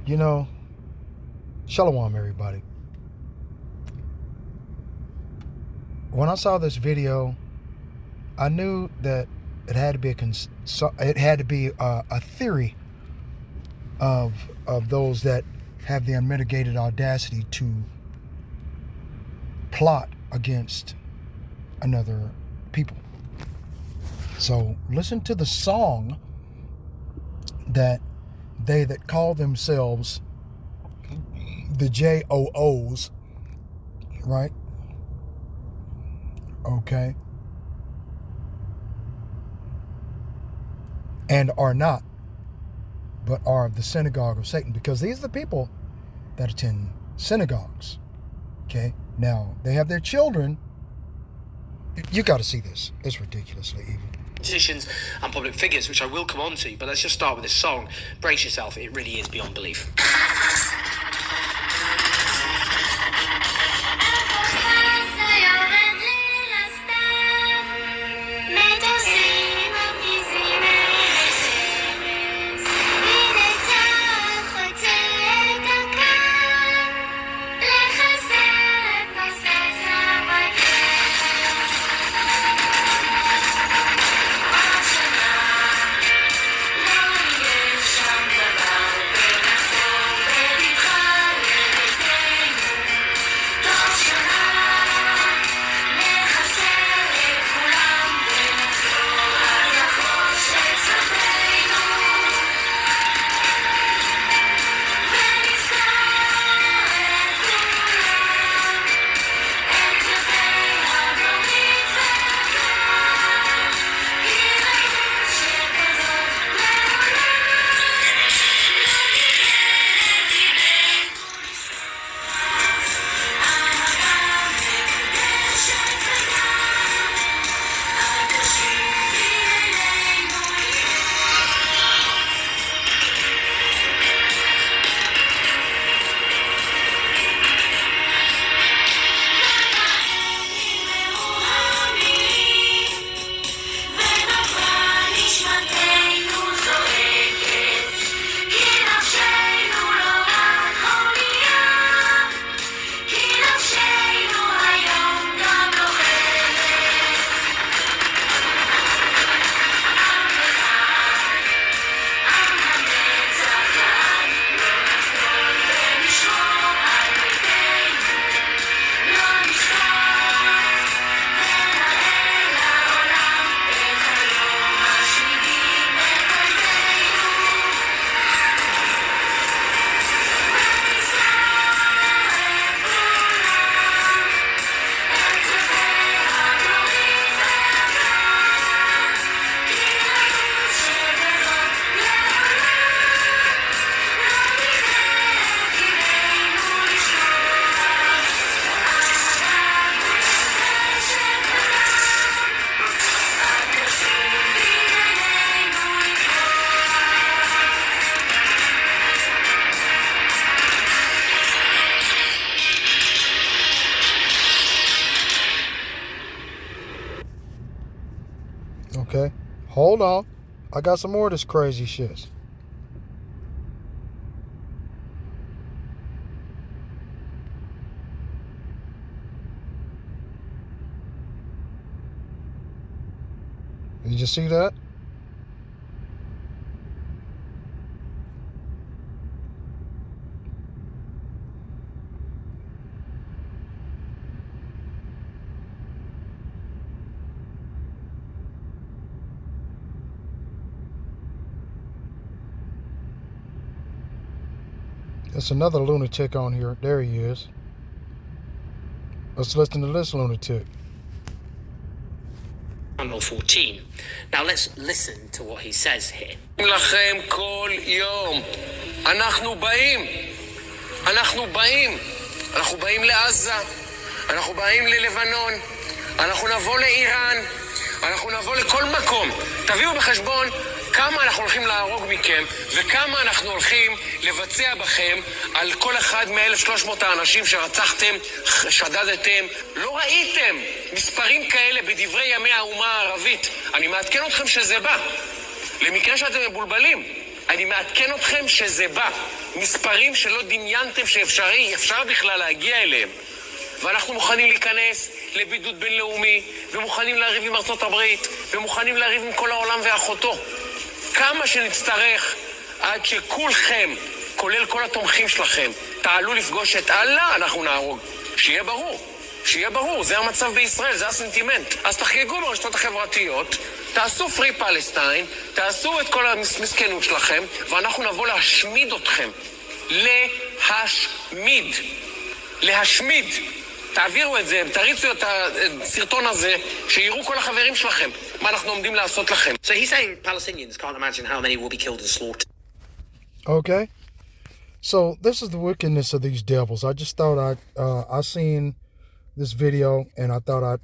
You know, Shalom, everybody. When I saw this video, I knew that it had to be a theory of those that have the unmitigated audacity to plot against another people. So listen to the song that they that call themselves the JOOs, right? Okay. And are not, but are of the synagogue of Satan, because these are the people that attend synagogues. Okay. Now they have their children. You got to see this. It's ridiculously evil. Politicians and public figures, which I will come on to, but let's just start with this song. Brace yourself, it really is beyond belief. Okay, hold on. I got some more of this crazy shit. Did you see that? There's another lunatic on here. There he is. Let's listen to this lunatic. Channel 14. Now let's listen to what he says here. לכם כל יום. אנחנו באים לעזה. אנחנו באים ללבנון. אנחנו נבוא לאיראן. אנחנו נבוא לכל מקום. תביאו בחשבון כמה אנחנו הולכים להרוג מכם, וכמה אנחנו הולכים לבצע בכם על כל אחד מ-1,300 האנשים שרצחתם, שדדתם. לא ראיתם מספרים כאלה בדברי ימי האומה הערבית. אני מעדכן אתכם שזה בא. למקרה שאתם מבולבלים. אני מעדכן אתכם שזה בא. מספרים שלא דמיינתם שאפשר בכלל להגיע אליהם. ואנחנו מוכנים להיכנס לבידוד בינלאומי, ומוכנים להריב עם ארצות הברית, ומוכנים להריב עם כל העולם ואחותו. כמה שנצטרך עד שכולכם, כולל כל התומכים שלכם, תעלו לפגוש את אללה, אנחנו נהרוג. שיהיה ברור. שיהיה ברור, זה המצב בישראל, זה הסנטימנט. אז תחגגו ברשתות החברתיות, תעשו פרי פלסטיין, תעשו את כל המסכנות שלכם, ואנחנו נבוא להשמיד אתכם. להשמיד. להשמיד. תעבירו את זה, תריצו את הסרטון הזה, שיראו כל החברים שלכם, מה אנחנו עומדים לעשות לכם. So he's saying Palestinians can't imagine how many will be killed and slaughtered. Okay. So this is the wickedness of these devils. I just thought I seen this video and I thought I'd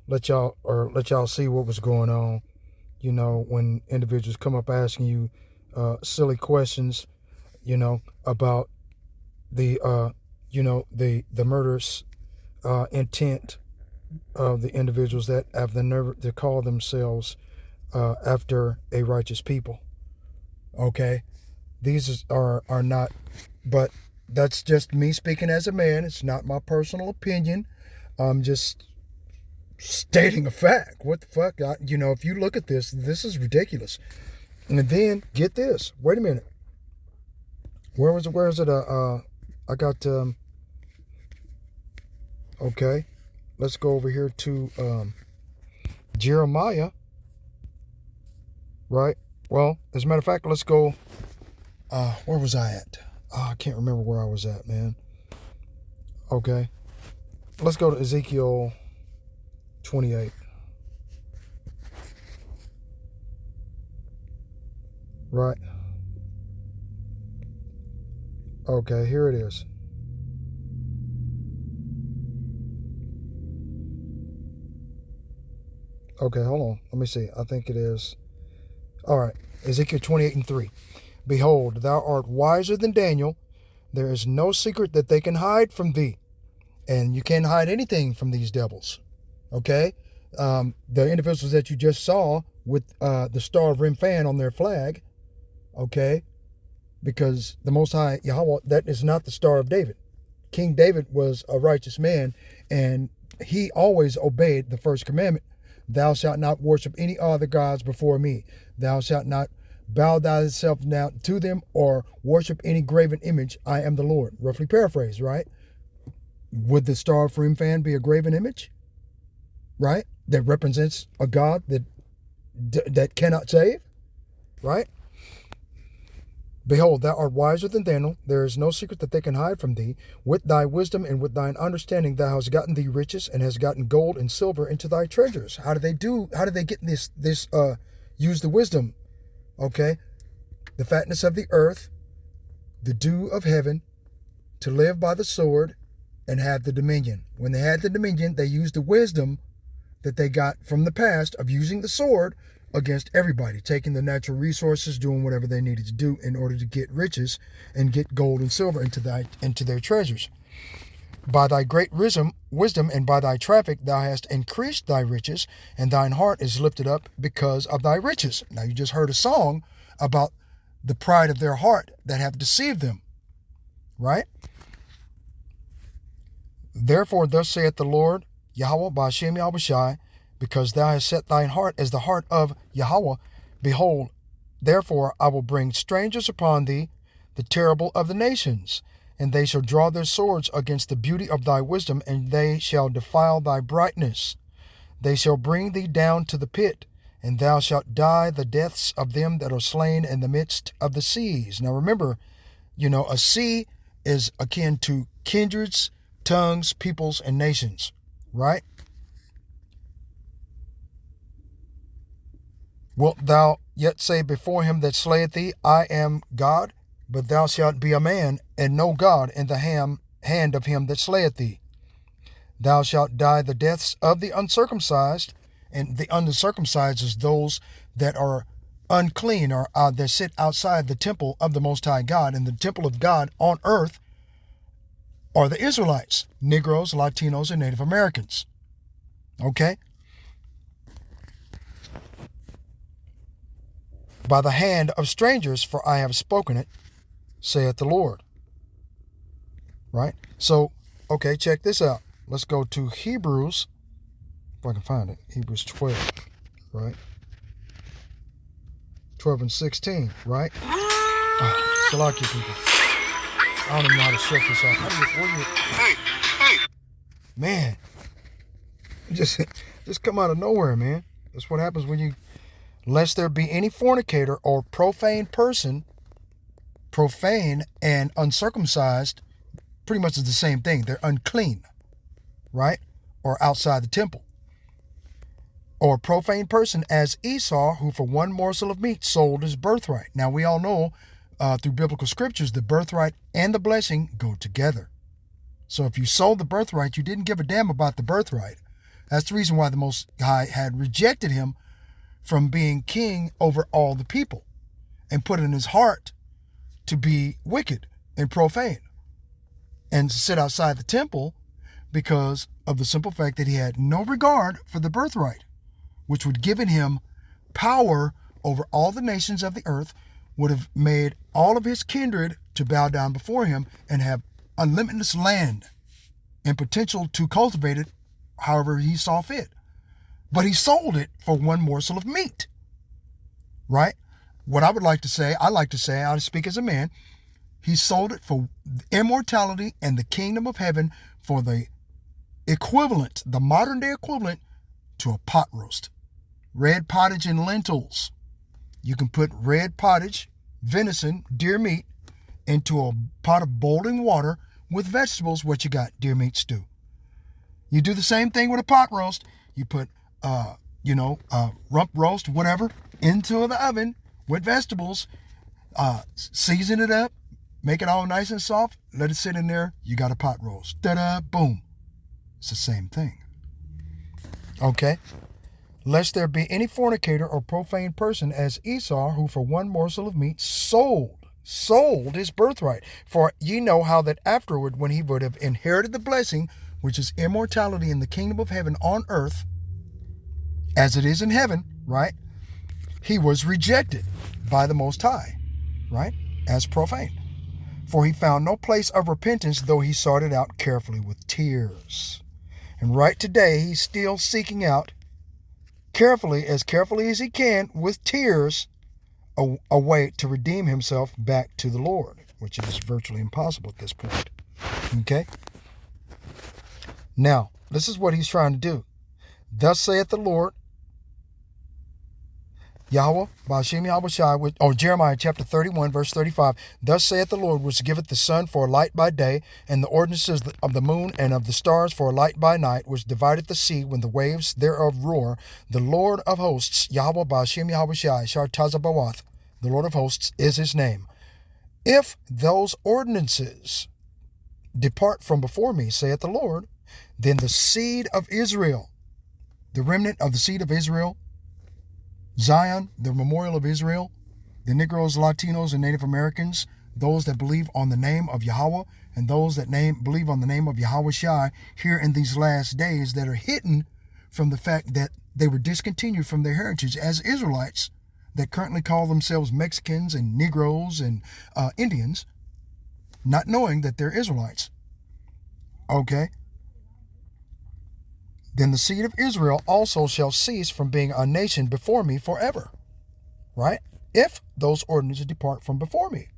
let y'all see what was going on. You know, when individuals come up asking you silly questions, you know, about the the murderous intent of the individuals that have the nerve to call themselves after a righteous people. Okay, these are not, but that's just me speaking as a man. It's not my personal opinion. I'm just stating a fact. What the fuck? You know, if you look at this, this is ridiculous. And then get this. Wait a minute. Where is it? I got okay. Let's go over here to Jeremiah. Right? Well, as a matter of fact, let's go. Where was I at? I can't remember where I was at, man. Okay. Let's go to Ezekiel 28. Right. Okay, here it is. Okay, hold on. Let me see. I think it is. All right. Ezekiel 28:3. Behold, thou art wiser than Daniel. There is no secret that they can hide from thee. And you can't hide anything from these devils. Okay? The individuals that you just saw with the Star of Remphan on their flag. Okay? Because the Most High Yahweh, that is not the Star of David. King David was a righteous man, and he always obeyed the first commandment. Thou shalt not worship any other gods before me. Thou shalt not bow thyself down to them or worship any graven image. I am the Lord. Roughly paraphrased, right? Would the Star of Remphan be a graven image? Right? That represents a God that cannot save? Right? Behold, thou art wiser than Daniel. There is no secret that they can hide from thee. With thy wisdom and with thine understanding thou hast gotten thee riches and hast gotten gold and silver into thy treasures. How do they get this use the wisdom? Okay? The fatness of the earth, the dew of heaven, to live by the sword, and have the dominion. When they had the dominion, they used the wisdom that they got from the past of using the sword against everybody, taking the natural resources, doing whatever they needed to do in order to get riches and get gold and silver into their treasures. By thy great wisdom and by thy traffic thou hast increased thy riches, and thine heart is lifted up because of thy riches. Now you just heard a song about the pride of their heart that have deceived them, right? Therefore thus saith the Lord Yahweh Ba'ashem Yahushai, because thou hast set thine heart as the heart of Yahweh, behold, therefore I will bring strangers upon thee, the terrible of the nations, and they shall draw their swords against the beauty of thy wisdom, and they shall defile thy brightness. They shall bring thee down to the pit, and thou shalt die the deaths of them that are slain in the midst of the seas. Now remember, a sea is akin to kindreds, tongues, peoples, and nations, right? Wilt thou yet say before him that slayeth thee, I am God? But thou shalt be a man, and no God, in the hand of him that slayeth thee. Thou shalt die the deaths of the uncircumcised, and the uncircumcised is those that are unclean, or that sit outside the temple of the Most High God. And the temple of God on earth are the Israelites, Negroes, Latinos, and Native Americans. Okay? by the hand of strangers, for I have spoken it, saith the Lord. Right? So, okay, check this out. Let's go to Hebrews, if I can find it. Hebrews 12, right? 12 and 16, right? Oh, Salaki people. I don't even know how to shut this off. Man, just come out of nowhere, man. That's what happens when you, lest there be any fornicator or profane person, profane and uncircumcised, pretty much is the same thing. They're unclean, right? Or outside the temple. Or profane person as Esau, who for one morsel of meat sold his birthright. Now we all know through biblical scriptures, the birthright and the blessing go together. So if you sold the birthright, you didn't give a damn about the birthright. That's the reason why the Most High had rejected him from being king over all the people and put it in his heart to be wicked and profane and to sit outside the temple because of the simple fact that he had no regard for the birthright, which would given him power over all the nations of the earth, would have made all of his kindred to bow down before him and have unlimited land and potential to cultivate it however he saw fit. But he sold it for one morsel of meat, right? What I would like to say, I speak as a man, he sold it for immortality and the kingdom of heaven for the equivalent, the modern day equivalent to a pot roast. Red pottage and lentils. You can put red pottage, venison, deer meat into a pot of boiling water with vegetables. What you got? Deer meat stew. You do the same thing with a pot roast. You put, rump roast, whatever, into the oven with vegetables. Season it up. Make it all nice and soft. Let it sit in there. You got a pot roast. Ta-da, boom. It's the same thing. Okay. Lest there be any fornicator or profane person as Esau, who for one morsel of meat sold his birthright. For ye know how that afterward, when he would have inherited the blessing, which is immortality in the kingdom of heaven on earth, as it is in heaven, right? He was rejected by the Most High, right? As profane. For he found no place of repentance, though he sought it out carefully with tears. And right today, he's still seeking out carefully as he can, with tears, a way to redeem himself back to the Lord, which is virtually impossible at this point. Okay? Now, this is what he's trying to do. Thus saith the Lord, Yahweh, Ba'ashem Yahweh Shai, Jeremiah chapter 31, verse 35. Thus saith the Lord, which giveth the sun for a light by day, and the ordinances of the moon and of the stars for a light by night, which divideth the sea when the waves thereof roar. The Lord of hosts, Yahweh, Ba'ashem Yahweh Shai, Shar Tazabawath, the Lord of hosts is his name. If those ordinances depart from before me, saith the Lord, then the seed of Israel, the remnant of the seed of Israel, Zion, the memorial of Israel, the Negroes, Latinos, and Native Americans, those that believe on the name of Yahweh, and those that believe on the name of Yahweh Shai here in these last days, that are hidden from the fact that they were discontinued from their heritage as Israelites that currently call themselves Mexicans and Negroes and Indians, not knowing that they're Israelites. Okay? Then the seed of Israel also shall cease from being a nation before me forever. Right? If those ordinances depart from before me,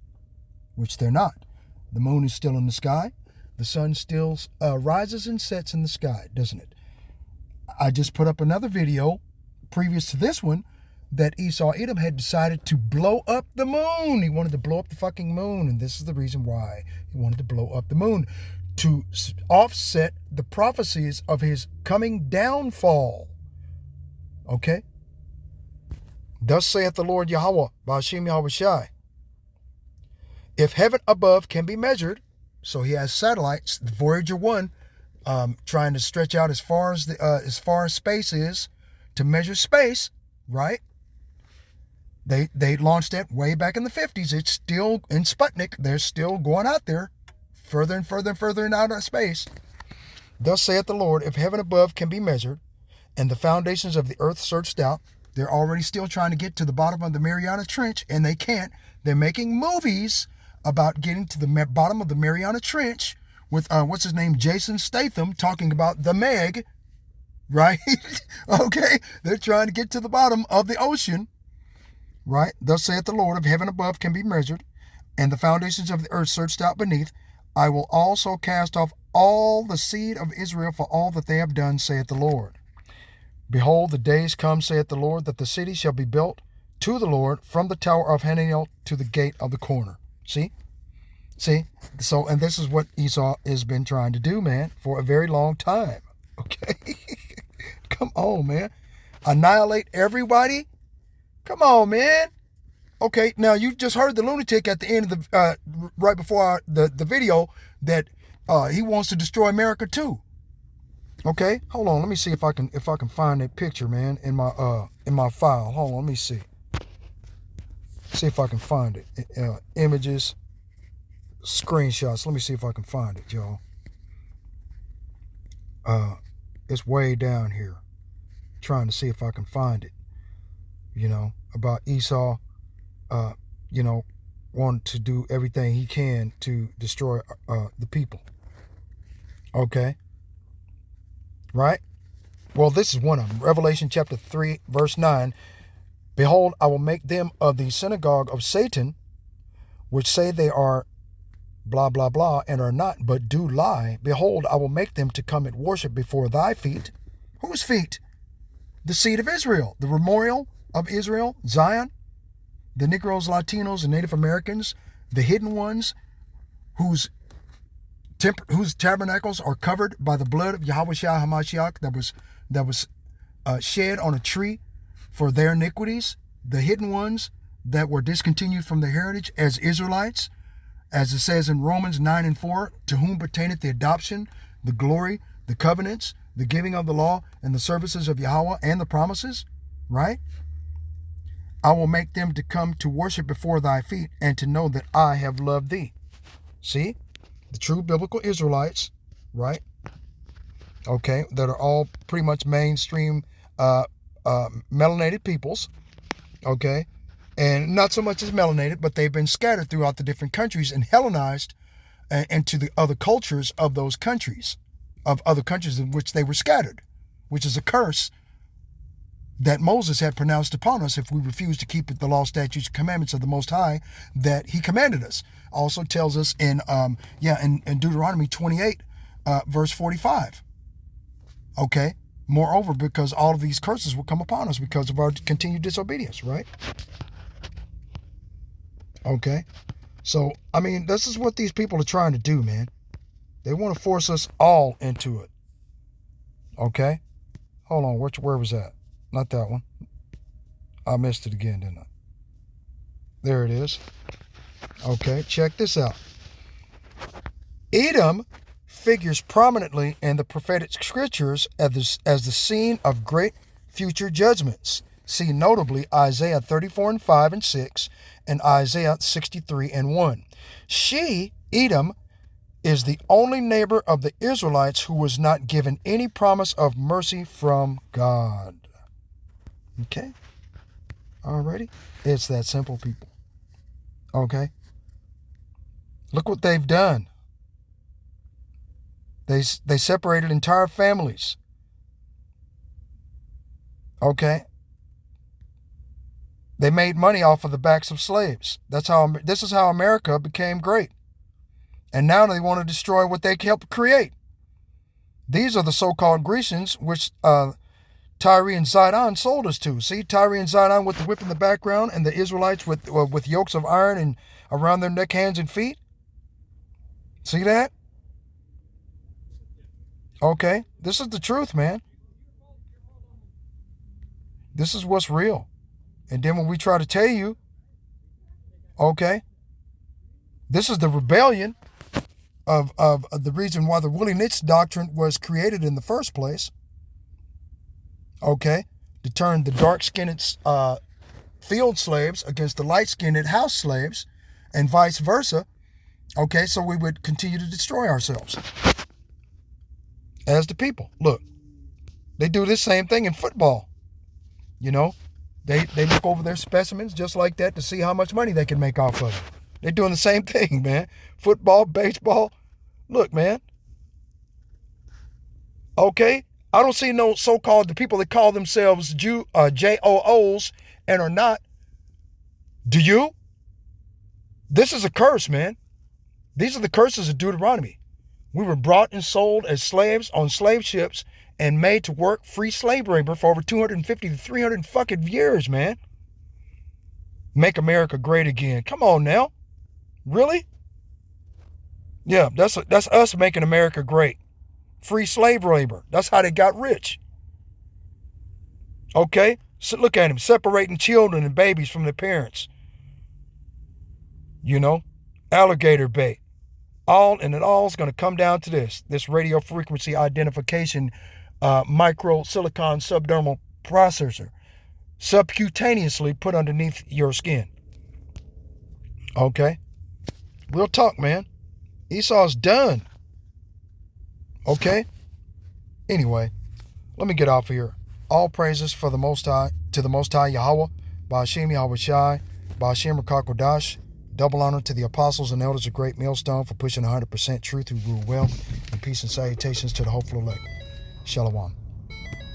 which they're not. The moon is still in the sky. The sun still rises and sets in the sky, doesn't it? I just put up another video previous to this one that Esau Edom had decided to blow up the moon. He wanted to blow up the fucking moon. And this is the reason why he wanted to blow up the moon, to offset the prophecies of his coming downfall. Okay? Thus saith the Lord Yahweh, Ba'ashem Yahweh Shai. If heaven above can be measured, so he has satellites, the Voyager 1, trying to stretch out as far as space is to measure space, right? They launched that way back in the 50s. It's still in Sputnik. They're still going out there further and further and further in outer space. Thus saith the Lord, if heaven above can be measured, and the foundations of the earth searched out, They're already still trying to get to the bottom of the Mariana Trench, and they can't. They're making movies about getting to the bottom of the Mariana Trench with, what's his name, Jason Statham, talking about the Meg, right? Okay, they're trying to get to the bottom of the ocean, right? Thus saith the Lord, of heaven above can be measured, and the foundations of the earth searched out beneath. I will also cast off all the seed of Israel for all that they have done, saith the Lord. Behold, the days come, saith the Lord, that the city shall be built to the Lord from the tower of Hananel to the gate of the corner. See? So, and this is what Esau has been trying to do, man, for a very long time. Okay? Come on, man. Annihilate everybody? Come on, man. Okay, now you just heard the lunatic at the end of the, right before the video, that he wants to destroy America too. Okay, hold on. Let me see if I can find that picture, man, in my file. Hold on, let me see. See if I can find it. Images, screenshots. Let me see if I can find it, y'all. It's way down here. Trying to see if I can find it. You know, about Esau. You know, wanting to do everything he can to destroy the people. Okay. Right? Well, this is one of them. Revelation chapter 3, verse 9. Behold, I will make them of the synagogue of Satan, which say they are blah, blah, blah, and are not, but do lie. Behold, I will make them to come and worship before thy feet. Whose feet? The seed of Israel, the memorial of Israel, Zion, the Negroes, Latinos, and Native Americans, the hidden ones whose tabernacles are covered by the blood of Yahweh Shah HaMashiach that was shed on a tree for their iniquities, the hidden ones that were discontinued from their heritage as Israelites, as it says in Romans 9:4, to whom pertaineth the adoption, the glory, the covenants, the giving of the law, and the services of Yahweh and the promises, right? I will make them to come to worship before thy feet and to know that I have loved thee. See? The true biblical Israelites, right? Okay, that are all pretty much mainstream melanated peoples, okay? And not so much as melanated, but they've been scattered throughout the different countries and Hellenized into the other cultures of those countries, in which they were scattered, which is a curse that Moses had pronounced upon us if we refuse to keep the law, statutes, commandments of the Most High that he commanded us. Also tells us in Deuteronomy 28, verse 45. Okay? Moreover, because all of these curses will come upon us because of our continued disobedience, right? Okay? So, I mean, this is what these people are trying to do, man. They want to force us all into it. Okay? Hold on, where was that? Not that one. I missed it again, didn't I? There it is. Okay, check this out. Edom figures prominently in the prophetic scriptures as the scene of great future judgments. See notably Isaiah 34:5 and 6 and Isaiah 63:1. She, Edom, is the only neighbor of the Israelites who was not given any promise of mercy from God. Okay? Alrighty? It's that simple, people. Okay? Look what they've done. They separated entire families. Okay? They made money off of the backs of slaves. This is how America became great. And now they want to destroy what they helped create. These are the so-called Grecians, which Tyre and Zidon sold us to. See, Tyre and Zidon with the whip in the background, and the Israelites with yokes of iron and around their neck, hands, and feet. See that? Okay, this is the truth, man. This is what's real. And then when we try to tell you, okay, this is the rebellion of the reason why the Willie Nitz doctrine was created in the first place. Okay, to turn the dark-skinned field slaves against the light-skinned house slaves and vice versa. Okay, so we would continue to destroy ourselves as the people. Look, they do this same thing in football. You know, They look over their specimens just like that to see how much money they can make off of it. They're doing the same thing, man. Football, baseball. Look, man. Okay? I don't see no so-called, the people that call themselves JOOs and are not. Do you? This is a curse, man. These are the curses of Deuteronomy. We were brought and sold as slaves on slave ships and made to work free slave labor for over 250 to 300 fucking years, man. Make America great again. Come on now. Really? Yeah, that's us making America great. Free slave labor. That's how they got rich. Okay? So look at him, separating children and babies from their parents. You know? Alligator bait. It all's going to come down to this radio frequency identification micro silicon subdermal processor subcutaneously put underneath your skin. Okay? Real talk, man. Esau's done. Okay? Anyway, let me get off here. All praises for the Most High, to the Most High Yahweh, Ba'ashem Yahweh Shai, Ba'ashem Rakakodash. Double honor to the apostles and elders of Great Millstone for pushing 100% truth who rule well. And peace and salutations to the hopeful elect. Shalom.